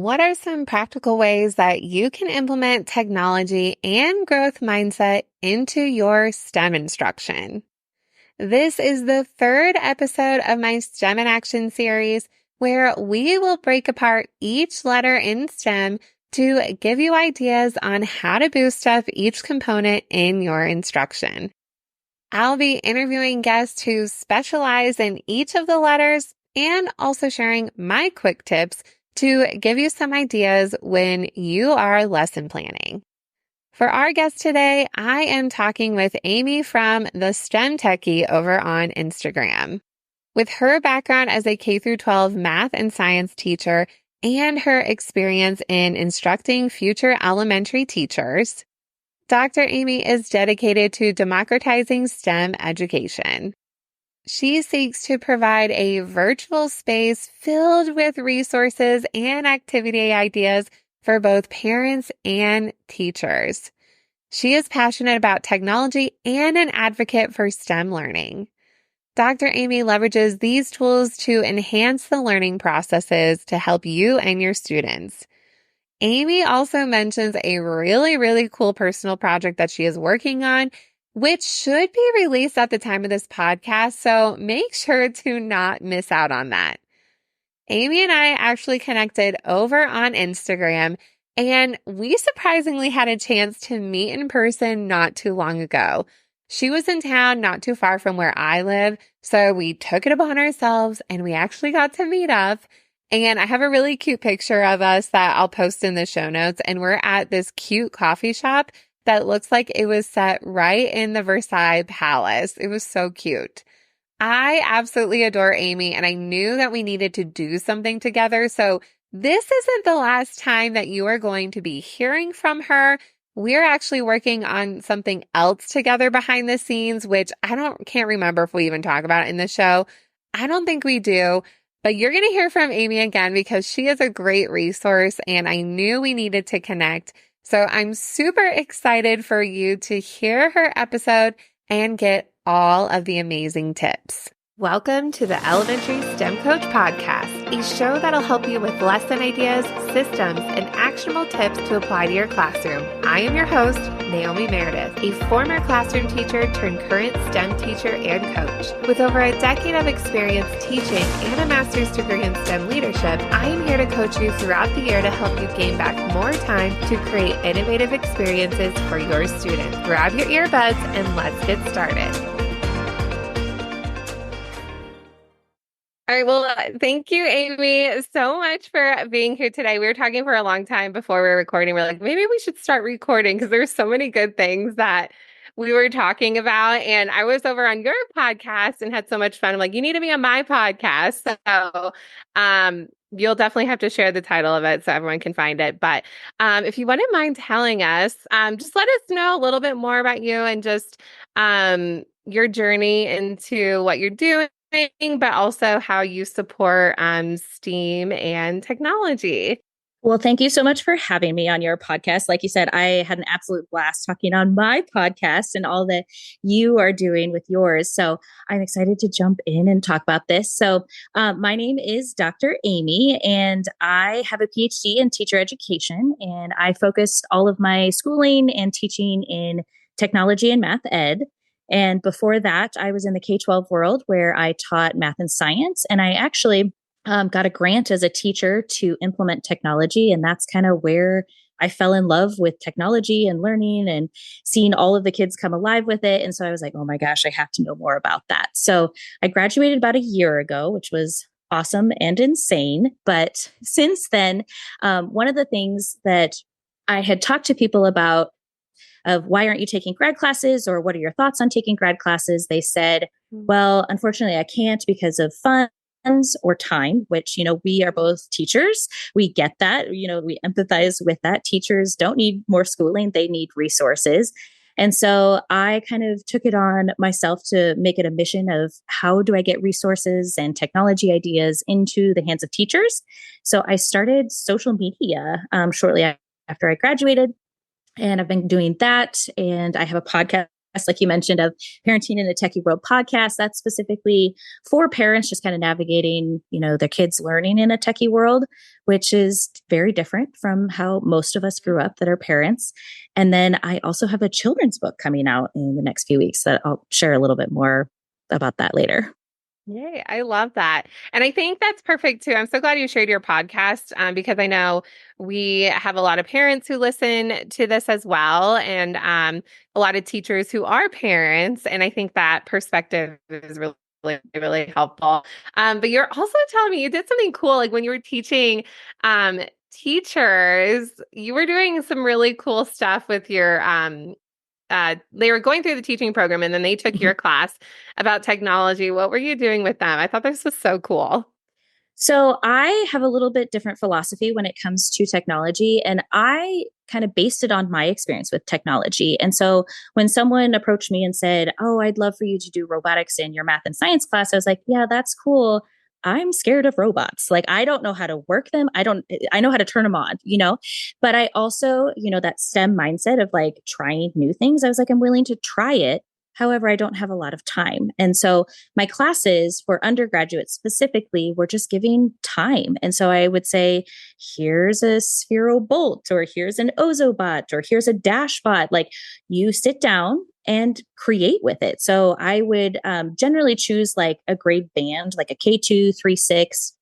what are some practical ways that you can implement technology and growth mindset into your STEM instruction? This is the third episode of my STEM in Action series, where we will break apart each letter in STEM to give you ideas on how to boost up each component in your instruction. I'll be interviewing guests who specialize in each of the letters and also sharing my quick tips to give you some ideas when you are lesson planning. For our guest today, I am talking with Amy from the STEM Techie over on Instagram. With her background as a K-12 math and science teacher and her experience in instructing future elementary teachers, Dr. Amy is dedicated to democratizing STEM education. She seeks to provide a virtual space filled with resources and activity ideas for both parents and teachers. She is passionate about technology and an advocate for STEM learning. Dr. Amy leverages these tools to enhance the learning processes to help you and your students. Amy also mentions a really cool personal project that she is working on, which should be released at the time of this podcast, so make sure to not miss out on that. Amy and I actually connected over on Instagram, and we surprisingly had a chance to meet in person not too long ago. She was in town not too far from where I live, so we took it upon ourselves and we actually got to meet up. And I have a really cute picture of us that I'll post in the show notes. And we're at this cute coffee shop that looks like it was set right in the Versailles Palace. It was so cute. I absolutely adore Amy, and I knew that we needed to do something together. So this isn't the last time that you are going to be hearing from her. We're actually working on something else together behind the scenes, which can't remember if we even talk about it in the show. I don't think we do. But you're going to hear from Amy again because she is a great resource and I knew we needed to connect. So I'm super excited for you to hear her episode and get all of the amazing tips. Welcome to the Elementary STEM Coach Podcast, a show that'll help you with lesson ideas, systems, and actionable tips to apply to your classroom. I am your host, Naomi Meredith, a former classroom teacher turned current STEM teacher and coach. With over a decade of experience teaching and a master's degree in STEM leadership, I am here to coach you throughout the year to help you gain back more time to create innovative experiences for your students. Grab your earbuds and let's get started. All right. Well, thank you, Amy, so much for being here today. We were talking for a long time before we were recording. We're like, maybe we should start recording because there's so many good things that we were talking about. And I was over on your podcast and had so much fun. I'm like, you need to be on my podcast. So you'll definitely have to share the title of it so everyone can find it. But if you wouldn't mind telling us, just let us know a little bit more about you and just your journey into what you're doing, but also how you support STEAM and technology. Well, thank you so much for having me on your podcast. Like you said, I had an absolute blast talking on my podcast and all that you are doing with yours. So I'm excited to jump in and talk about this. So my name is Dr. Amy, and I have a PhD in teacher education, and I focused all of my schooling and teaching in technology and math ed. And before that, I was in the K-12 world where I taught math and science. And I actually got a grant as a teacher to implement technology. And that's kind of where I fell in love with technology and learning and seeing all of the kids come alive with it. And so I was like, oh my gosh, I have to know more about that. So I graduated about a year ago, which was awesome and insane. But since then, one of the things that I had talked to people about of why aren't you taking grad classes, or what are your thoughts on taking grad classes? They said, well, unfortunately, I can't because of funds or time, which, we are both teachers. We get that, we empathize with that. Teachers don't need more schooling. They need resources. And so I kind of took it on myself to make it a mission of how do I get resources and technology ideas into the hands of teachers? So I started social media shortly after I graduated. And I've been doing that. And I have a podcast like you mentioned, of Parenting in a Techie World podcast. That's specifically for parents just kind of navigating, their kids learning in a techie world, which is very different from how most of us grew up that are parents. And then I also have a children's book coming out in the next few weeks that I'll share a little bit more about that later. Yay, I love that. And I think that's perfect too. I'm so glad you shared your podcast because I know we have a lot of parents who listen to this as well, and a lot of teachers who are parents. And I think that perspective is really helpful. But you're also telling me you did something cool, like when you were teaching teachers, you were doing some really cool stuff with your they were going through the teaching program and then they took your class about technology. What were you doing with them? I thought this was so cool. So I have a little bit different philosophy when it comes to technology, and I kind of based it on my experience with technology. And so when someone approached me and said, "Oh, I'd love for you to do robotics in your math and science class," I was like, "Yeah, that's cool. I'm scared of robots. Like, I don't know how to work them. I know how to turn them on, but I also, that STEM mindset of like trying new things. I was like, I'm willing to try it. However, I don't have a lot of time. And so my classes for undergraduates specifically were just giving time. And so I would say, here's a Sphero Bolt, or here's an Ozobot, or here's a Dashbot. Like, you sit down and create with it. So I would generally choose like a grade band, like a K2, 3, 6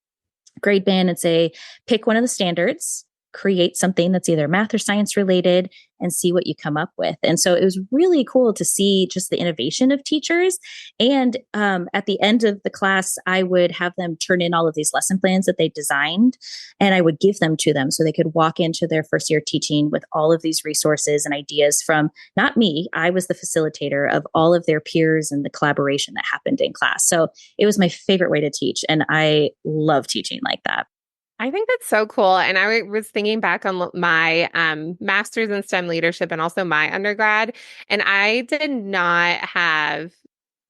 grade band, and say, pick one of the standards, create something that's either math or science related, and see what you come up with. And so it was really cool to see just the innovation of teachers. And at the end of the class, I would have them turn in all of these lesson plans that they designed, and I would give them to them so they could walk into their first year teaching with all of these resources and ideas from not me. I was the facilitator of all of their peers and the collaboration that happened in class. So it was my favorite way to teach. And I love teaching like that. I think that's so cool. And I was thinking back on my master's in STEM leadership and also my undergrad. And I did not have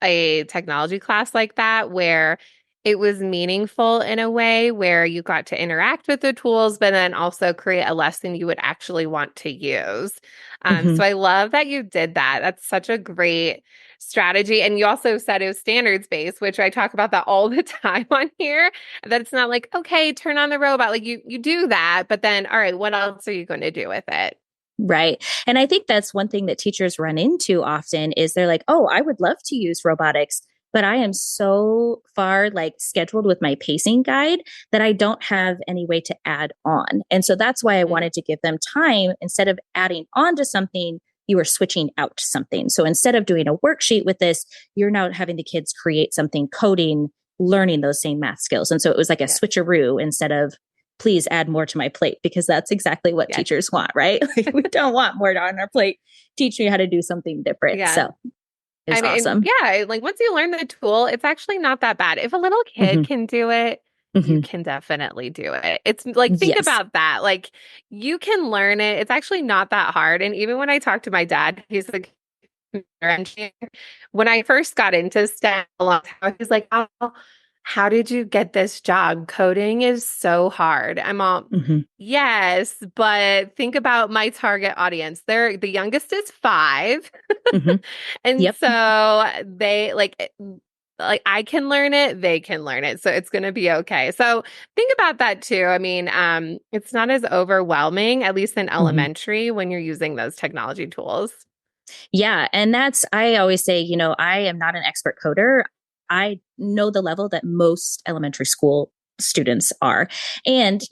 a technology class like that where it was meaningful in a way where you got to interact with the tools, but then also create a lesson you would actually want to use. Mhm. So I love that you did that. That's such a great strategy. And you also said it was standards based, which I talk about that all the time on here. That it's not like, okay, turn on the robot. Like you do that, but then, all right, what else are you going to do with it? Right. And I think that's one thing that teachers run into often is they're like, oh, I would love to use robotics, but I am so far like scheduled with my pacing guide that I don't have any way to add on. And so that's why I wanted to give them time. Instead of adding on to something, you are switching out to something. So instead of doing a worksheet with this, you're now having the kids create something, coding, learning those same math skills. And so it was like a switcheroo instead of please add more to my plate, because that's exactly what teachers want, right? Like, we don't want more on our plate. Teach me how to do something different. Yeah. So it's awesome. Yeah, like once you learn the tool, it's actually not that bad. If a little kid can do it, you can definitely do it. It's like, think Yes. about that. Like, you can learn it. It's actually not that hard. And even when I talk to my dad, he's like, engineer. When I first got into STEM a long time ago, he's like, "Oh, how did you get this job? Coding is so hard." I'm all, yes, but think about my target audience. The youngest is 5. And Yep. so they like I can learn it, they can learn it. So it's going to be okay. So think about that too. I mean, it's not as overwhelming, at least in elementary, when you're using those technology tools. Yeah. And I always say, I am not an expert coder. I know the level that most elementary school students are. And,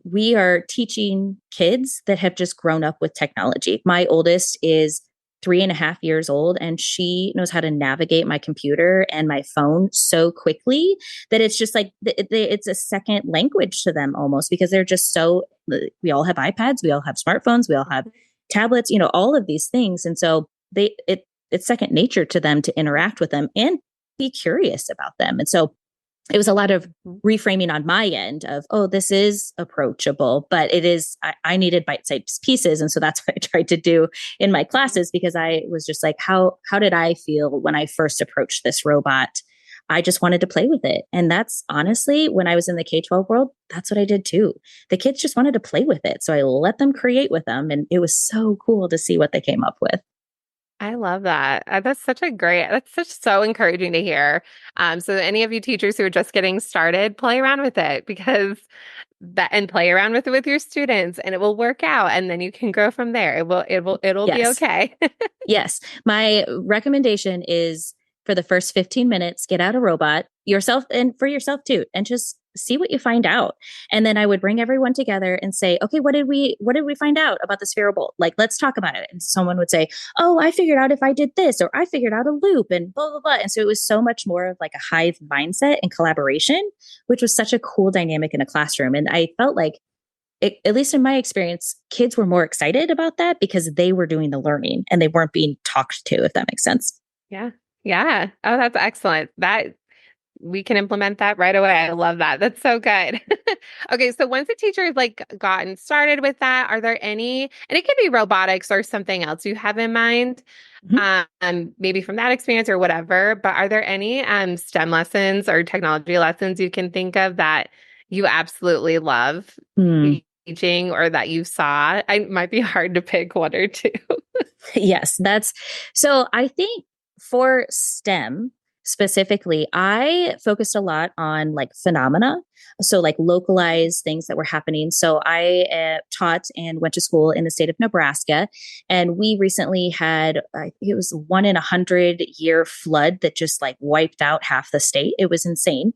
we are teaching kids that have just grown up with technology. My oldest is 3.5 years old, and she knows how to navigate my computer and my phone so quickly that it's just like it's a second language to them almost, because they're just so, we all have iPads, we all have smartphones, we all have tablets, all of these things. And so it's second nature to them to interact with them and be curious about them. And so it was a lot of reframing on my end of, oh, this is approachable, but it is, I needed bite-sized pieces. And so that's what I tried to do in my classes, because I was just like, how did I feel when I first approached this robot? I just wanted to play with it. And that's honestly, when I was in the K-12 world, that's what I did too. The kids just wanted to play with it. So I let them create with them. And it was so cool to see what they came up with. I love that. That's such so encouraging to hear. So any of you teachers who are just getting started, play around with it and play around with it with your students and it will work out and then you can grow from there. It'll be Yes. okay. Yes. My recommendation is for the first 15 minutes, get out a robot yourself and for yourself too, and just see what you find out. And then I would bring everyone together and say, okay, what did we find out about the spheral bolt? Like, let's talk about it. And someone would say, oh, I figured out if I did this, or I figured out a loop and blah, blah, blah. And so it was so much more of like a hive mindset and collaboration, which was such a cool dynamic in a classroom. And I felt like at least in my experience, kids were more excited about that because they were doing the learning and they weren't being talked to, if that makes sense. Yeah. Yeah. Oh, that's excellent. That we can implement that right away. I love that. That's so good. Okay, so once a teacher has like gotten started with that, are there any, and it could be robotics or something else you have in mind, Mhm. maybe from that experience or whatever, but are there any STEM lessons or technology lessons you can think of that you absolutely love Mm. teaching or that you saw? It might be hard to pick one or two. Yes, that's so. I think for STEM specifically, I focused a lot on like phenomena. So, like localized things that were happening. So, I taught and went to school in the state of Nebraska. And we recently had, it was 1 in 100 year flood that just like wiped out half the state. It was insane.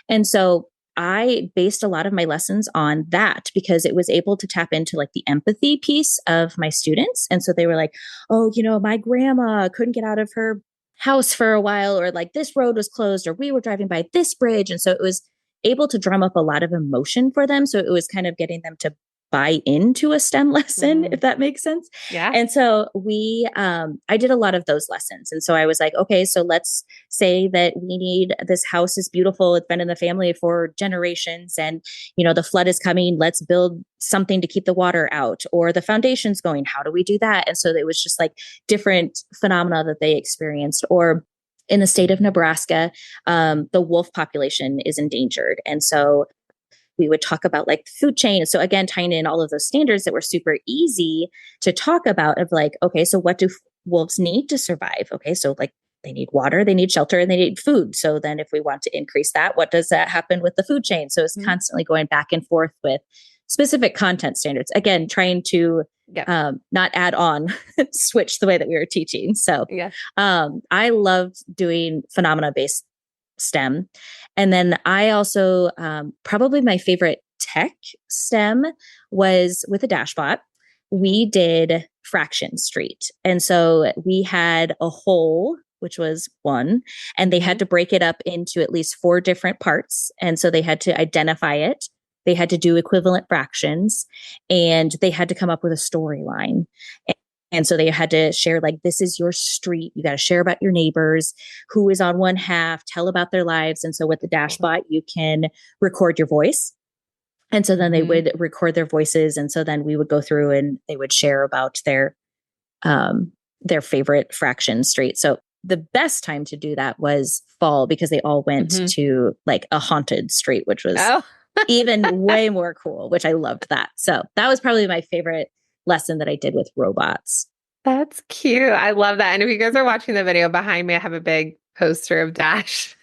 And so, I based a lot of my lessons on that because it was able to tap into like the empathy piece of my students. And so they were like, oh, my grandma couldn't get out of her house for a while, or like this road was closed, or we were driving by this bridge. And so it was able to drum up a lot of emotion for them. So it was kind of getting them to buy into a STEM lesson, Mm, if that makes sense. yeah. And so I did a lot of those lessons. And so I was like, okay, so let's say that we need this house is beautiful. It's been in the family for generations and, the flood is coming. Let's build something to keep the water out, or the foundation's going. How do we do that? And so it was just like different phenomena that they experienced. Or in the state of Nebraska, the wolf population is endangered. And so we would talk about like the food chain. So again, tying in all of those standards that were super easy to talk about of like, okay, so what do wolves need to survive? Okay, so like they need water, they need shelter, and they need food. So then if we want to increase that, what does that happen with the food chain? So it's Mm, constantly going back and forth with specific content standards. Again, trying to yeah. not add on, switch the way that we were teaching. So Yeah. I loved doing phenomena based STEM. And then I also, probably my favorite tech STEM was with a Dashbot. We did Fraction Street. And so we had a whole, which was one, and they had Mhm. to break it up into at least 4 different parts. And so they had to identify it. They had to do equivalent fractions and they had to come up with a storyline. And so they had to share, like, this is your street. You got to share about your neighbors, who is on one half, tell about their lives. And so with the Dashbot, you can record your voice. And so then they Mhm. would record their voices. And so then we would go through and they would share about their favorite fraction street. So the best time to do that was fall because they all went Mhm. to like a haunted street, which was Oh. even way more cool, which I loved that. So that was probably my favorite lesson that I did with robots. That's cute. I love that. And if you guys are watching the video behind me, I have a big poster of Dash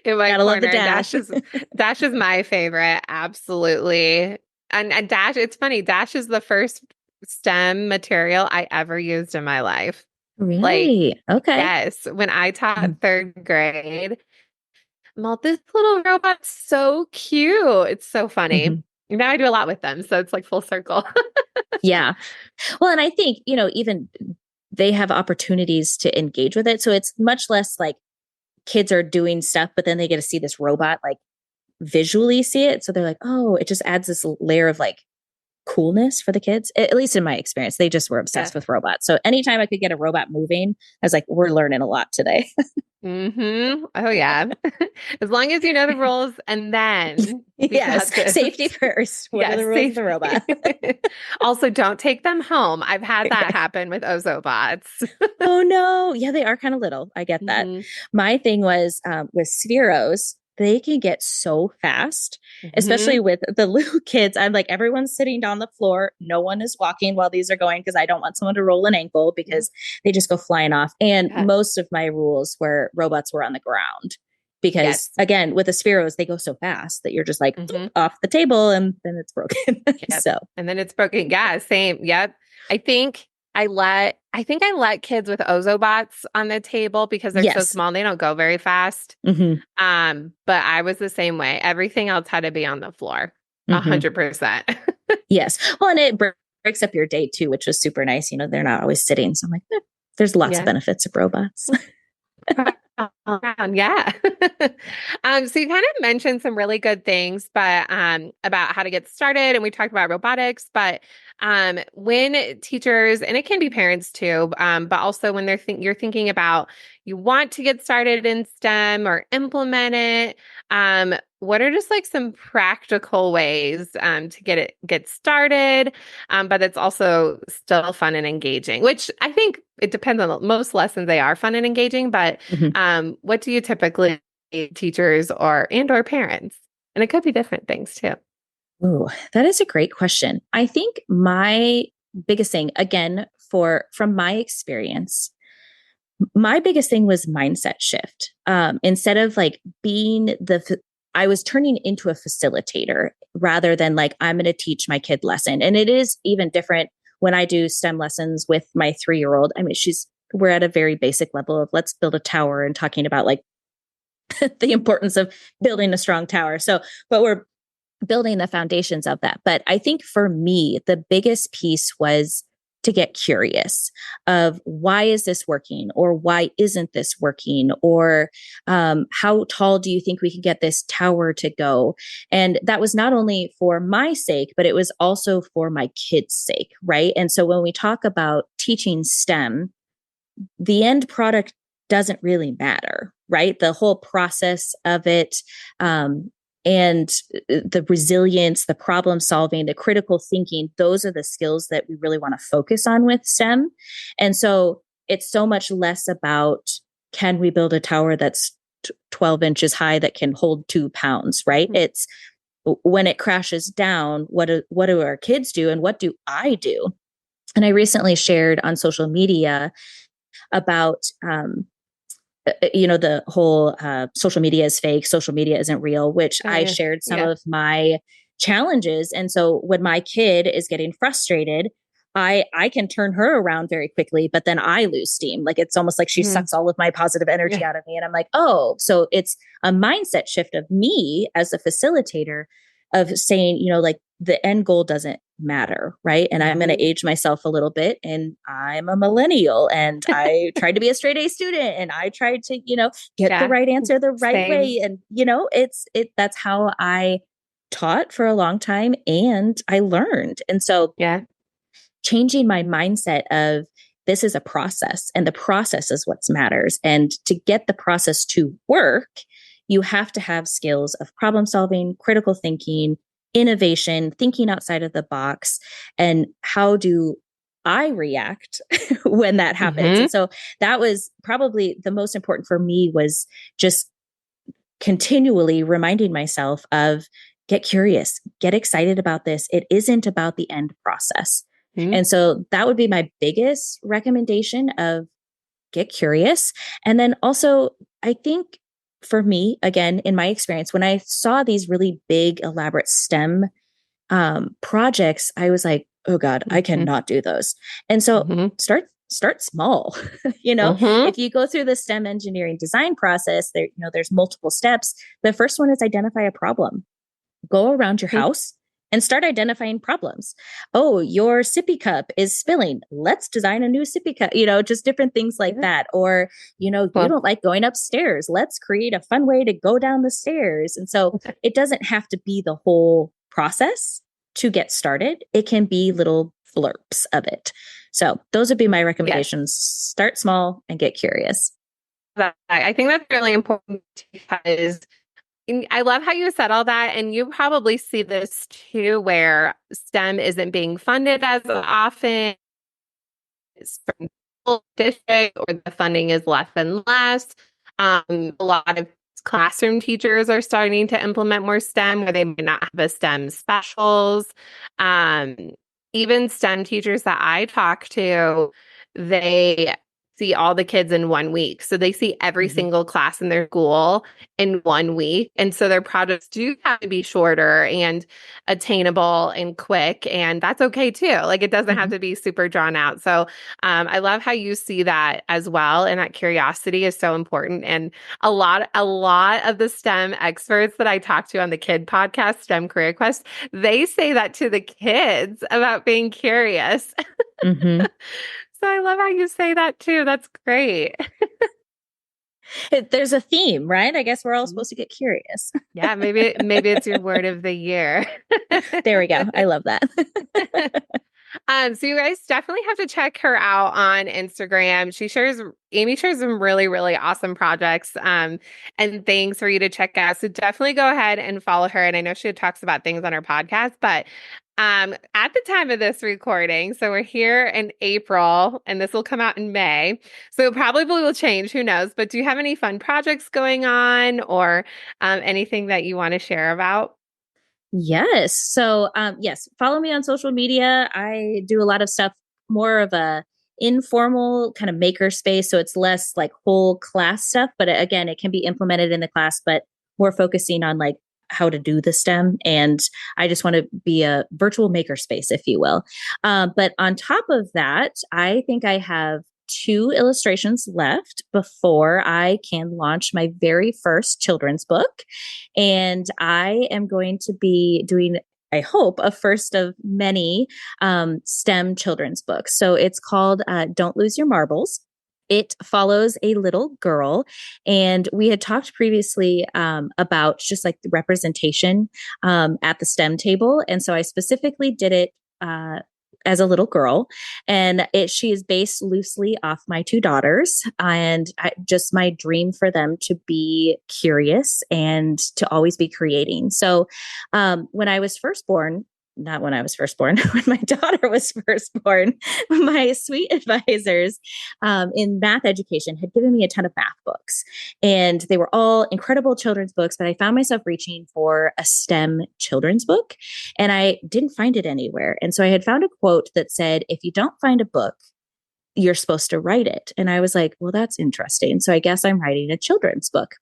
in my Gotta love the corner. dash. Dash is my favorite, absolutely. And Dash, it's funny, Dash is the first STEM material I ever used in my life. Like, Really? Okay. yes, when I Mhm. taught third grade, this little robot's so cute. It's so funny. Mhm. Now I do a lot with them, so it's like full circle. Yeah. Well, and I think, even they have opportunities to engage with it. So it's much less like kids are doing stuff, but then they get to see this robot like visually see it. So they're like, oh, it just adds this layer of like coolness for the kids. At least in my experience, they just were Yeah. obsessed with robots. So anytime I could get a robot moving, I was like, we're learning a lot today. Oh yeah. As long as you know the rules and then we Yes. got this. Safety first. What are Yes, the rules of the safety. robot? Also, don't take them home. I've had that happen with Ozobots. Oh no. Yeah, they are kind of little. I get that. Hmm. My thing was with Spheros. they can get so fast, especially Mhm. with the little kids. I'm like, everyone's sitting down the floor. No one is walking while these are going because I don't want someone to roll an ankle Yeah. because they just go flying off. And Yeah. most of my rules were robots were on the ground because, Yes. again, with the Spiros, they go so fast that you're just like boop, Mhm. off the table and then it's broken. Yep. So, And then it's broken. Yeah, same. Yep. I think I let kids with Ozobots on the table because they're so yes. small. They don't go very fast. Hmm. But I was the same way. Everything else had to be on the floor. Hmm. 100%. Yes. Well, and it breaks up your day too, which was super nice. You know, they're not always sitting. So I'm like, there's lots of Yeah. benefits of robots. Around, yeah. So you kind of mentioned some really good things, but about how to get started, and we talked about robotics. But when teachers, and it can be parents too, but also when you're thinking about you want to get started in STEM or implement it, what are just like some practical ways to get started, but it's also still fun and engaging, which I think it depends on most lessons they are fun and engaging, but Mhm. what do you typically teachers or parents? And it could be different things too. Ooh, that is a great question. I think my biggest thing, again, from my experience, my biggest thing was mindset shift. Instead of like I was turning into a facilitator rather than like, I'm going to teach my kid lesson. And it is even different when I do STEM lessons with my 3-year-old. I mean, we're at a very basic level of let's build a tower and talking about like the importance of building a strong tower. So, but we're building the foundations of that. But I think for me, the biggest piece was to get curious of why is this working or why isn't this working or how tall do you think we can get this tower to go. And that was not only for my sake, but it was also for my kids' sake, right? And so when we talk about teaching STEM, the end product doesn't really matter, right? The whole process of it, and the resilience, the problem solving, the critical thinking, those are the skills that we really want to focus on with STEM. And so it's so much less about can we build a tower that's 12 inches high that can hold 2 pounds, right? It's when it crashes down, what do our kids do and what do I do? And I recently shared on social media about the whole social media is fake, social media isn't real, which Oh, I yeah. shared some Yeah. of my challenges. And so when my kid is getting frustrated, I can turn her around very quickly, but then I lose steam. Like it's almost like she Mhm. sucks all of my positive energy Yeah. out of me. And I'm like, oh, so it's a mindset shift of me as a facilitator of saying, like the end goal doesn't matter, right? And I'm going to Mhm. age myself a little bit. And I'm a millennial and I tried to be a straight A student and I tried to, get the Yeah. right answer the right Same. way. And, that's how I taught for a long time and I learned. And so Yeah. changing my mindset of this is a process and the process is what matters. And to get the process to work, you have to have skills of problem solving, critical thinking, innovation, thinking outside of the box, and how do I react when that happens. Hmm. And so that was probably the most important for me was just continually reminding myself of get curious, get excited about this. It isn't about the end process. And so that would be my biggest recommendation of get curious. And then also, I think for me, again, in my experience, when I saw these really big, elaborate STEM projects, I was like, oh God, I Hmm. cannot do those. And so Hmm. start small. Hmm. If you go through the STEM engineering design process, there's multiple steps. The first one is identify a problem. Go around your house and start identifying problems. Oh, your sippy cup is spilling. Let's design a new sippy cup, just different things like Yeah. that. Or, you Well, don't like going upstairs. Let's create a fun way to go down the stairs. And so it doesn't have to be the whole process to get started. It can be little blurps of it. So those would be my yes. recommendations. Start small and get curious. I think that's really important because I love how you said all that. And you probably see this too, where STEM isn't being funded as often. It's from district or the funding is less and less. A lot of classroom teachers are starting to implement more STEM where they might not have a STEM specials. Um, Even STEM teachers that I talk to, they see all the kids in 1 week. So they see every Mhm. single class in their school in 1 week. And so their projects do have to be shorter and attainable and quick. And that's okay too. Like it doesn't have Mhm. to be super drawn out. So I love how you see that as well. And that curiosity is so important. And a lot of the STEM experts that I talk to on the kid podcast, STEM Career Quest, they say that to the kids about being curious. Mhm. So I love how you say that too. That's great. There's a theme, right? I guess we're all supposed to get curious. Yeah, maybe it's your word of the year. There we go. I love that. So you guys definitely have to check her out on Instagram. Amy shares some really, really awesome projects and things for you to check out. So definitely go ahead and follow her. And I know she talks about things on her podcast, but at the time of this recording, so we're here in April and this will come out in May. So it probably will change, who knows? But do you have any fun projects going on or anything that you want to share about? Yes. So, yes, follow me on social media. I do a lot of stuff, more of a informal kind of maker space. So it's less like whole class stuff, but again, it can be implemented in the class, but more focusing on like how to do the STEM. And I just want to be a virtual maker space, if you will. But on top of that, I think I have two illustrations left before I can launch my very first children's book. And I am going to be doing, I hope, a first of many STEM children's books. So it's called Don't Lose Your Marbles. It follows a little girl. And we had talked previously about just like the representation at the STEM table. And so I specifically did it. As a little girl, and she is based loosely off my two daughters, and just my dream for them to be curious and to always be creating. So, when I was first born, not when I was first born, when my daughter was first born, my sweet advisors in math education had given me a ton of math books. And they were all incredible children's books, but I found myself reaching for a STEM children's book and I didn't find it anywhere. And so I had found a quote that said, if you don't find a book, you're supposed to write it. And I was like, well, that's interesting. So I guess I'm writing a children's book.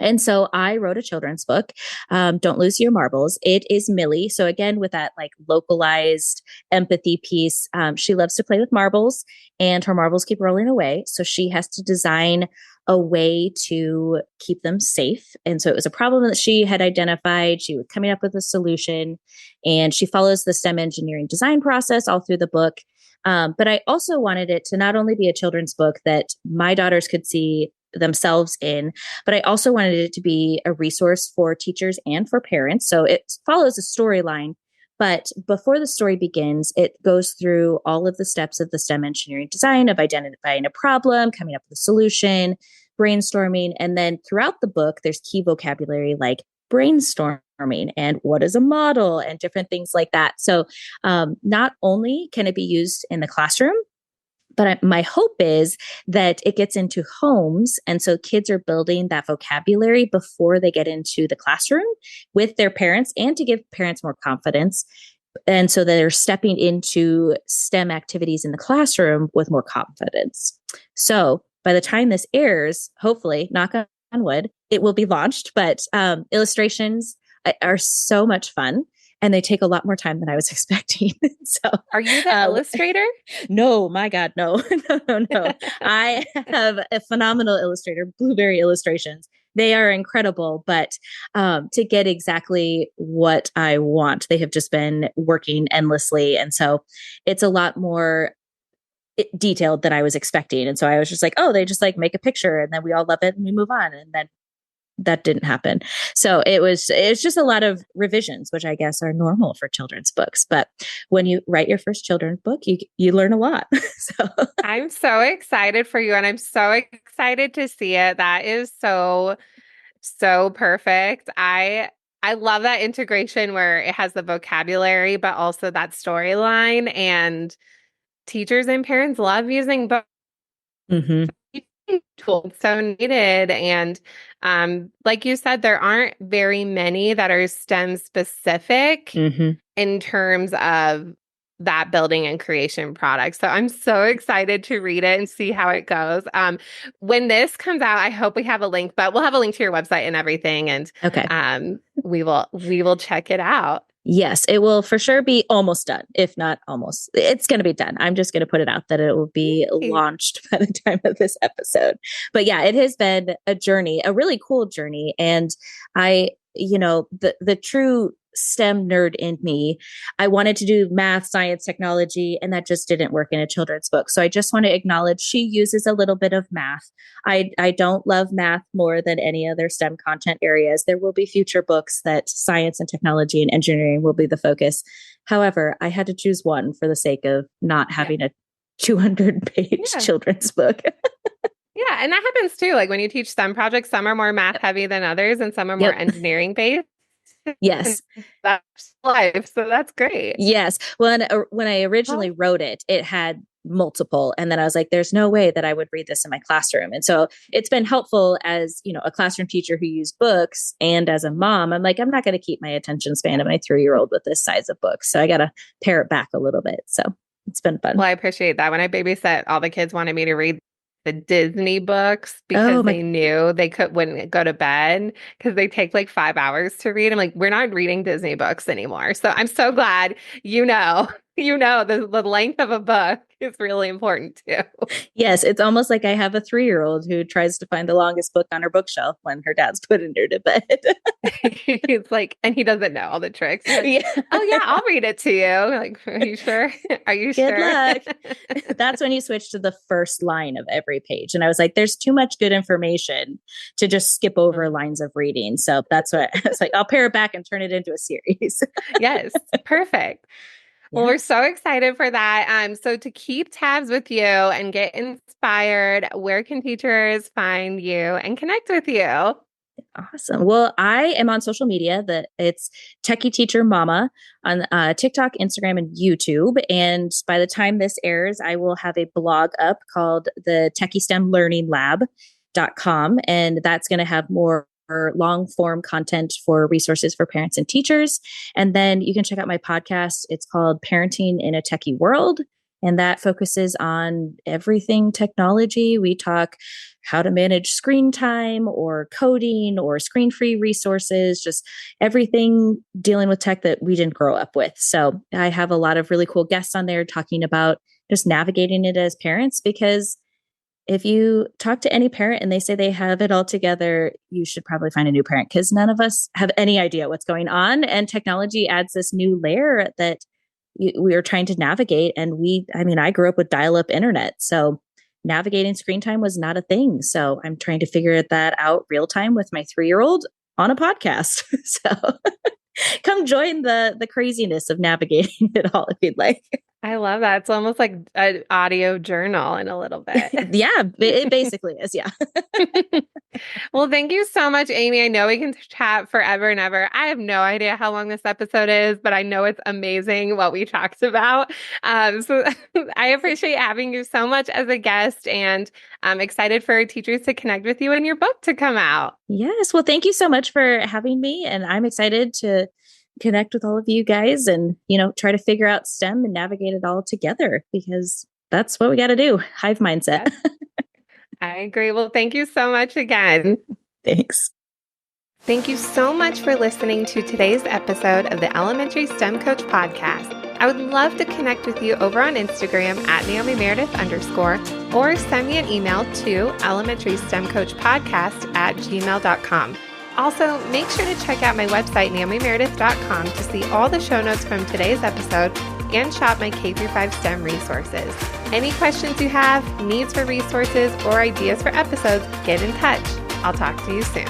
And so I wrote a children's book, Don't Lose Your Marbles. It is Millie. So again, with that like localized empathy piece, she loves to play with marbles and her marbles keep rolling away. So she has to design a way to keep them safe. And so it was a problem that she had identified. She was coming up with a solution and she follows the STEM engineering design process all through the book. But I also wanted it to not only be a children's book that my daughters could see themselves in, but I also wanted it to be a resource for teachers and for parents. So it follows a storyline, but before the story begins, it goes through all of the steps of the STEM engineering design of identifying a problem, coming up with a solution, brainstorming. And then throughout the book, there's key vocabulary like brainstorming and what is a model and different things like that. So not only can it be used in the classroom, but my hope is that it gets into homes. And so kids are building that vocabulary before they get into the classroom with their parents and to give parents more confidence. And so they're stepping into STEM activities in the classroom with more confidence. So by the time this airs, hopefully, knock on wood, it will be launched. But illustrations are so much fun. And they take a lot more time than I was expecting. So, Are you the illustrator? no, my God, no, no. I have a phenomenal illustrator, Blueberry Illustrations. They are incredible, but to get exactly what I want, they have just been working endlessly. And so it's a lot more detailed than I was expecting. And so I was just like, oh, they just like make a picture and then we all love it and we move on. And then that didn't happen. So it's just a lot of revisions, which I guess are normal for children's books. But when you write your first children's book, you learn a lot. So I'm so excited for you and I'm so excited to see it. That is so perfect. I love that integration where it has the vocabulary but also that storyline, and teachers and parents love using books. Mhm. You tool. It's so needed. And like you said, there aren't very many that are STEM specific in terms of that building and creation product. So I'm so excited to read it and see how it goes. When this comes out, I hope we have a link, but we'll have a link to your website and everything. And we will check it out. Yes, it will for sure be almost done, if not almost. It's going to be done. I'm just going to put it out that it will be launched by the time of this episode. But yeah, it has been a journey, a really cool journey. And the true STEM nerd in me, I wanted to do math, science, technology, and that just didn't work in a children's book. So I just want to acknowledge she uses a little bit of math. I don't love math more than any other STEM content areas. There will be future books that science and technology and engineering will be the focus. However, I had to choose one for the sake of not having a 200-page children's book. Yeah, and that happens too. Like when you teach STEM projects, some are more math heavy than others, and some are more engineering based. Yes. That's life. So that's great. Yes. Well, when I originally wrote it, it had multiple. And then I was like, there's no way that I would read this in my classroom. And so it's been helpful as, a classroom teacher who used books, and as a mom, I'm like, I'm not going to keep my attention span of my 3-year-old with this size of books. So I got to pare it back a little bit. So it's been fun. Well, I appreciate that. When I babysat, all the kids wanted me to read the Disney books because they knew they wouldn't go to bed because they take like 5 hours to read. I'm like, we're not reading Disney books anymore. So I'm so glad the length of a book is really important too. Yes, it's almost like I have a 3-year-old who tries to find the longest book on her bookshelf when her dad's putting her to bed. It's like, and he doesn't know all the tricks. Yeah. Oh yeah, I'll read it to you. Like, are you sure? Are you sure? Good luck. That's when you switch to the first line of every page. And I was like, there's too much good information to just skip over lines of reading. So that's what I was like, I'll pare it back and turn it into a series. Yes, perfect. Well, we're so excited for that. So to keep tabs with you and get inspired, where can teachers find you and connect with you? Awesome. Well, I am on social media. It's Techie Teacher Mama on TikTok, Instagram, and YouTube. And by the time this airs, I will have a blog up called the Techie STEM Learning Lab.com. And that's going to have more long form content for resources for parents and teachers. And then you can check out my podcast. It's called Parenting in a Techie World. And that focuses on everything technology. We talk how to manage screen time or coding or screen-free resources, just everything dealing with tech that we didn't grow up with. So I have a lot of really cool guests on there talking about just navigating it as parents, because if you talk to any parent and they say they have it all together, you should probably find a new parent, because none of us have any idea what's going on. And technology adds this new layer that we are trying to navigate. And I grew up with dial-up internet. So navigating screen time was not a thing. So I'm trying to figure that out real time with my 3-year-old on a podcast. So come join the craziness of navigating it all if you'd like. I love that. It's almost like an audio journal in a little bit. Yeah, it basically is. Yeah. Well, thank you so much, Amy. I know we can chat forever and ever. I have no idea how long this episode is, but I know it's amazing what we talked about. So I appreciate having you so much as a guest, and I'm excited for teachers to connect with you and your book to come out. Yes. Well, thank you so much for having me. And I'm excited to connect with all of you guys and, try to figure out STEM and navigate it all together, because that's what we got to do. Hive mindset. I agree. Well, thank you so much again. Thanks. Thank you so much for listening to today's episode of the Elementary STEM Coach Podcast. I would love to connect with you over on Instagram at NaomiMeredith_, or send me an email to elementarystemcoachpodcast@gmail.com. Also, make sure to check out my website, NaomiMeredith.com, to see all the show notes from today's episode and shop my K-5 STEM resources. Any questions you have, needs for resources, or ideas for episodes, get in touch. I'll talk to you soon.